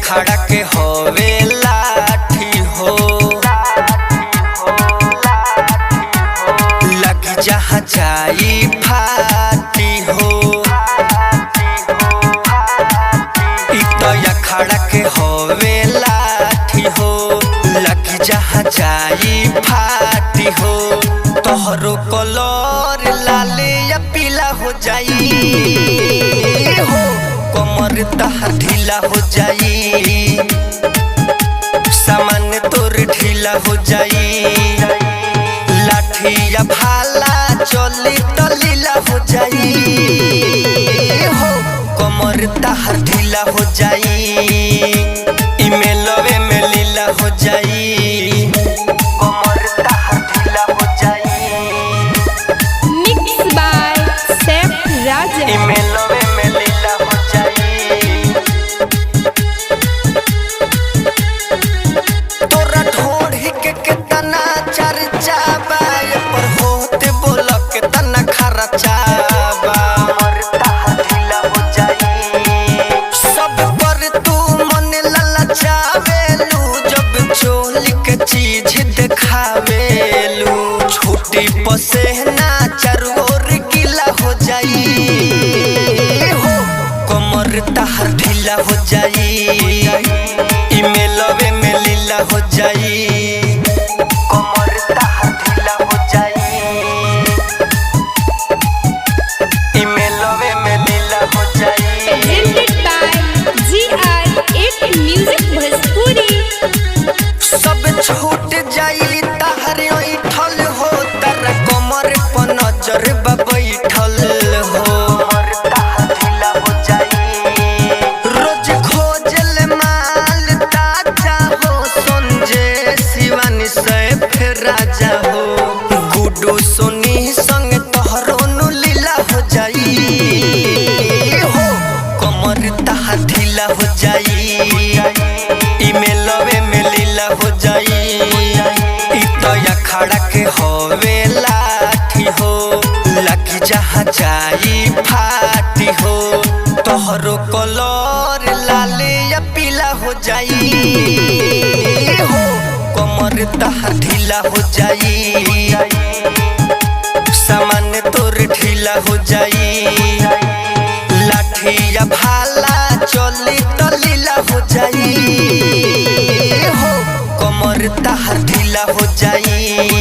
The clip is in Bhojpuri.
खड़ा के होवे लाठी हो लग जहाँ जाई फाटी हो खड़ा के होवे लाठी हो लग जहाँ जाई फाटी हो तोहरो कलर लाल या पीला हो जाई हो कमर तहार ढीला हो जाई सामान तोर ढीला हो जाई लाठी या भाला चली तो लीला हो जाई हो कमर तहार ढीला हो जाई इमेलवे में लीला हो जाई कमर तहार ढीला हो जाई मिक्स बाय सैफ राजा इमेलवे में लीला हो जाई तोरा ढोढ़ी के कितना चर्चा बा पर होते बोल के तना खर्चा बा कमर तहार ढीला हो जाई सब पर तू मन ललचावेलू जब चोली के चीज दिखावेलू छोटी पसेना चारों ओर गीला हो जाई हो कमर तहार ढीला हो जाई इमेलवे में लीला हो जाई कमर तहार ढीला हो जाई इमेलवे में लीला हो जाई presented by GR8 Music Bhojpuri सब छूट जाई तहर ऐठल हो तारा कमर पर नजर बैठल हो कमर तहार ढीला हो जाई रोज खोजल माल ताजा हो संजय शिवानी सैफ राजा हो गुड्डू सोनी संग तोहरो नु लीला हो जाई हो कमर तहार ढीला हो जाई इमेलवे में लीला हो जाई खड़ा के होवे लाठी हो लग जहाँ जाई फाटी हो तोहरो कलर लाल या पीला हो जाई हो कमर तहार ढीला हो जाई सामान तोर ढीला हो जाई लाठी या भाला चली तो लीला हो जाई हो कमर तहार ढीला हो जाई